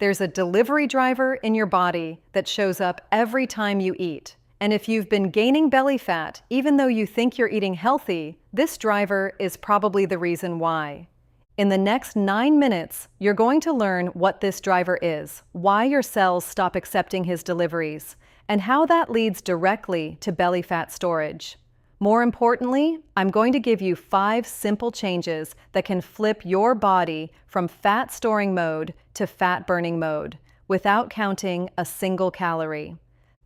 There's a delivery driver in your body that shows up every time you eat. And if you've been gaining belly fat, even though you think you're eating healthy, this driver is probably the reason why. In the next 9 minutes, you're going to learn what this driver is, why your cells stop accepting his deliveries, and how that leads directly to belly fat storage. More importantly, I'm going to give you 5 simple changes that can flip your body from fat storing mode to fat burning mode without counting a single calorie.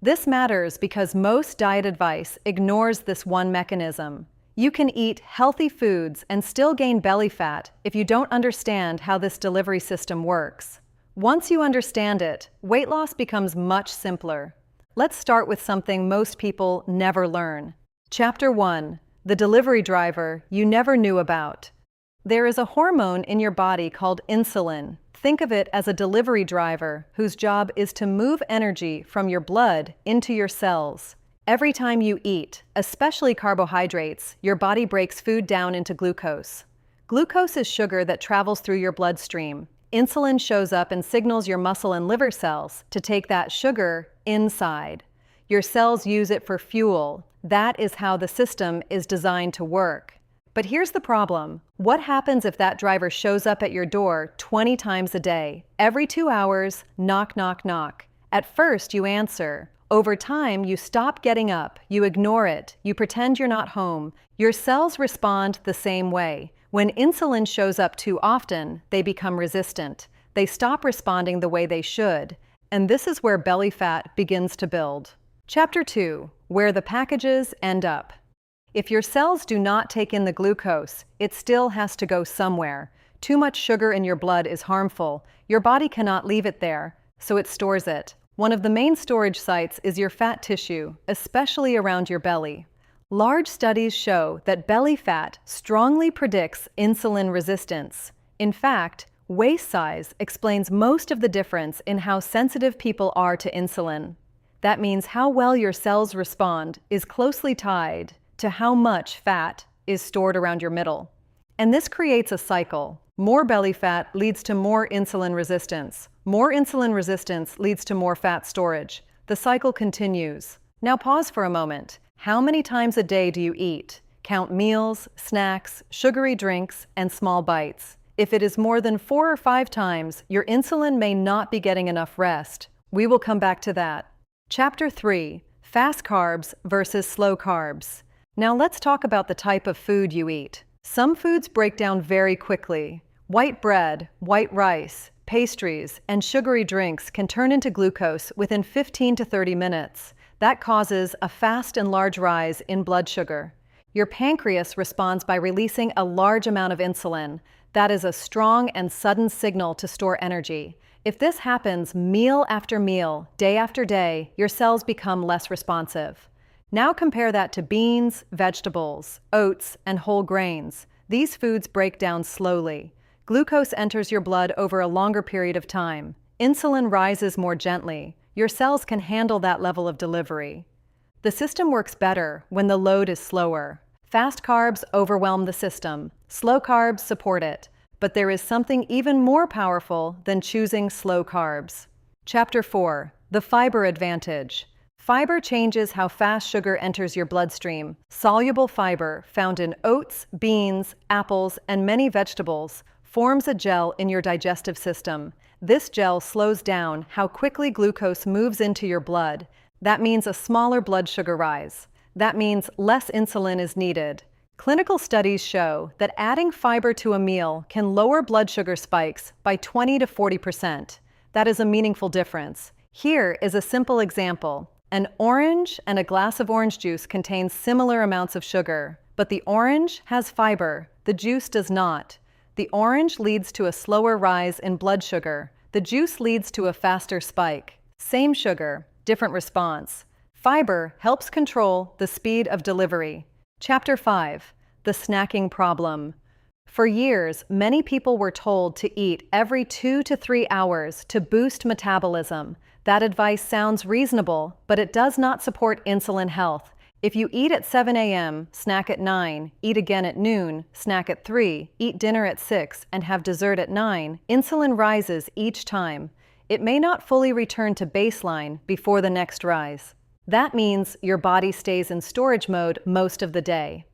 This matters because most diet advice ignores this one mechanism. You can eat healthy foods and still gain belly fat if you don't understand how this delivery system works. Once you understand it, weight loss becomes much simpler. Let's start with something most people never learn. Chapter 1: The delivery driver you never knew about. There is a hormone in your body called insulin. Think of it as a delivery driver whose job is to move energy from your blood into your cells. Every time you eat, especially carbohydrates, your body breaks food down into glucose. Glucose is sugar that travels through your bloodstream. Insulin shows up and signals your muscle and liver cells to take that sugar inside. Your cells use it for fuel. That is how the system is designed to work. But here's the problem. What happens if that driver shows up at your door 20 times a day? Every 2 hours, knock, knock, knock. At first, you answer. Over time, you stop getting up, you ignore it, you pretend you're not home. Your cells respond the same way. When insulin shows up too often, they become resistant. They stop responding the way they should. And this is where belly fat begins to build. Chapter 2: Where the packages end up. If your cells do not take in the glucose, it still has to go somewhere. Too much sugar in your blood is harmful. Your body cannot leave it there, so it stores it. One of the main storage sites is your fat tissue, especially around your belly. Large studies show that belly fat strongly predicts insulin resistance. In fact, waist size explains most of the difference in how sensitive people are to insulin. That means how well your cells respond is closely tied to how much fat is stored around your middle. And this creates a cycle. More belly fat leads to more insulin resistance. More insulin resistance leads to more fat storage. The cycle continues. Now pause for a moment. How many times a day do you eat? Count meals, snacks, sugary drinks, and small bites. If it is more than 4 or 5 times, your insulin may not be getting enough rest. We will come back to that. Chapter 3: Fast carbs versus slow carbs. Now let's talk about the type of food you eat. Some foods break down very quickly. White bread, white rice, pastries, and sugary drinks can turn into glucose within 15 to 30 minutes. That causes a fast and large rise in blood sugar. Your pancreas responds by releasing a large amount of insulin. That is a strong and sudden signal to store energy. If this happens meal after meal, day after day, your cells become less responsive. Now compare that to beans, vegetables, oats, and whole grains. These foods break down slowly. Glucose enters your blood over a longer period of time. Insulin rises more gently. Your cells can handle that level of delivery. The system works better when the load is slower. Fast carbs overwhelm the system. Slow carbs support it. But there is something even more powerful than choosing slow carbs. Chapter 4: The fiber advantage. Fiber changes how fast sugar enters your bloodstream. Soluble fiber, found in oats, beans, apples, and many vegetables, forms a gel in your digestive system. This gel slows down how quickly glucose moves into your blood. That means a smaller blood sugar rise. That means less insulin is needed. Clinical studies show that adding fiber to a meal can lower blood sugar spikes by 20 to 40%. That is a meaningful difference. Here is a simple example. An orange and a glass of orange juice contains similar amounts of sugar, but the orange has fiber, the juice does not. The orange leads to a slower rise in blood sugar. The juice leads to a faster spike. Same sugar, different response. Fiber helps control the speed of delivery. Chapter 5: The snacking problem. For years, many people were told to eat every 2 to 3 hours to boost metabolism. That advice sounds reasonable, but it does not support insulin health. If you eat at 7 a.m., snack at 9, eat again at noon, snack at 3, eat dinner at 6, and have dessert at 9, insulin rises each time. it may not fully return to baseline before the next rise. That means your body stays in storage mode most of the day.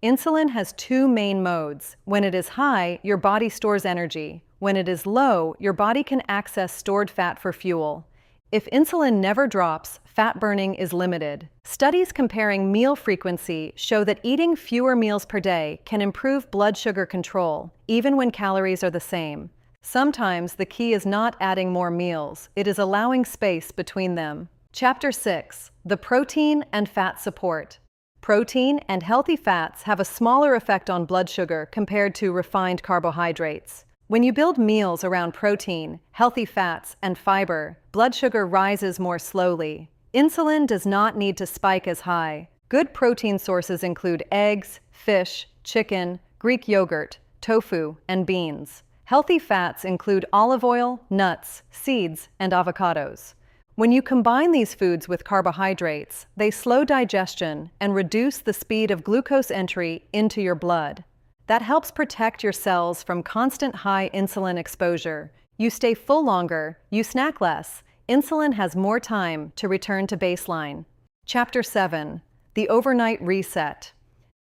Insulin has two main modes. When it is high, your body stores energy. When it is low, your body can access stored fat for fuel. If insulin never drops, fat burning is limited. Studies comparing meal frequency show that eating fewer meals per day can improve blood sugar control, even when calories are the same. Sometimes the key is not adding more meals, it is allowing space between them. Chapter 6: The Protein and Fat Support. Protein and healthy fats have a smaller effect on blood sugar compared to refined carbohydrates. When you build meals around protein, healthy fats, and fiber, blood sugar rises more slowly. Insulin does not need to spike as high. Good protein sources include eggs, fish, chicken, Greek yogurt, tofu, and beans. Healthy fats include olive oil, nuts, seeds, and avocados. When you combine these foods with carbohydrates, they slow digestion and reduce the speed of glucose entry into your blood. That helps protect your cells from constant high insulin exposure. You stay full longer, you snack less. Insulin has more time to return to baseline. Chapter 7: The Overnight Reset.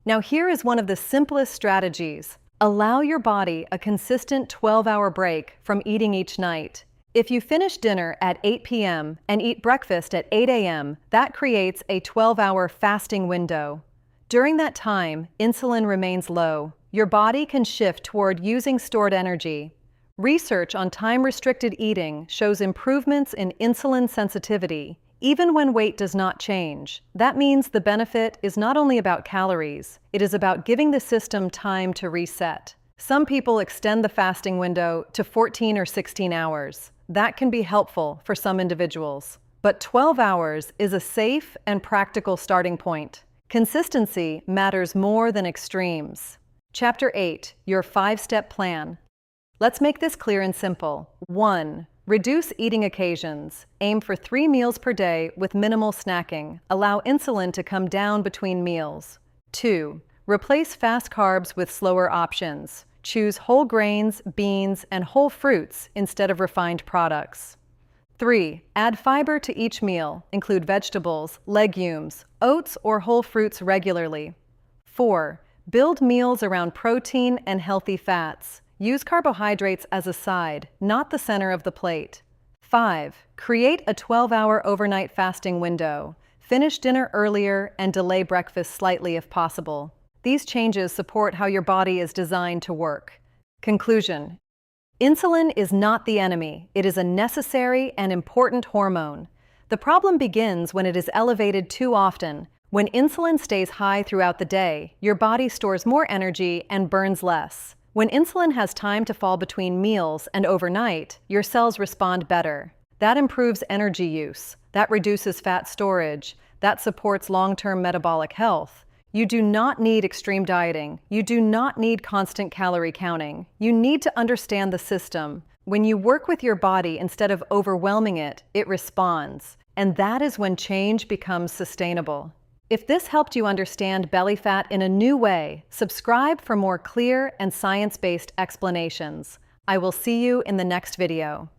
Now here is one of the simplest strategies. Allow your body a consistent 12-hour break from eating each night. If you finish dinner at 8 p.m. and eat breakfast at 8 a.m., that creates a 12-hour fasting window. During that time, insulin remains low. Your body can shift toward using stored energy. Research on time-restricted eating shows improvements in insulin sensitivity, even when weight does not change. That means the benefit is not only about calories, it is about giving the system time to reset. Some people extend the fasting window to 14 or 16 hours. That can be helpful for some individuals. But 12 hours is a safe and practical starting point. Consistency matters more than extremes. Chapter 8: Your 5-Step Plan. Let's make this clear and simple. 1. Reduce eating occasions. Aim for 3 meals per day with minimal snacking. Allow insulin to come down between meals. 2. Replace fast carbs with slower options. Choose whole grains, beans, and whole fruits instead of refined products. 3. Add fiber to each meal. Include vegetables, legumes, oats, or whole fruits regularly. 4. Build meals around protein and healthy fats. Use carbohydrates as a side, not the center of the plate. 5. Create a 12-hour overnight fasting window. Finish dinner earlier and delay breakfast slightly if possible. These changes support how your body is designed to work. Conclusion: insulin is not the enemy. It is a necessary and important hormone. The problem begins when it is elevated too often. When insulin stays high throughout the day, your body stores more energy and burns less. When insulin has time to fall between meals and overnight, your cells respond better. That improves energy use. That reduces fat storage. That supports long-term metabolic health. You do not need extreme dieting. You do not need constant calorie counting. You need to understand the system. When you work with your body instead of overwhelming it, it responds. And that is when change becomes sustainable. If this helped you understand belly fat in a new way, subscribe for more clear and science-based explanations. I will see you in the next video.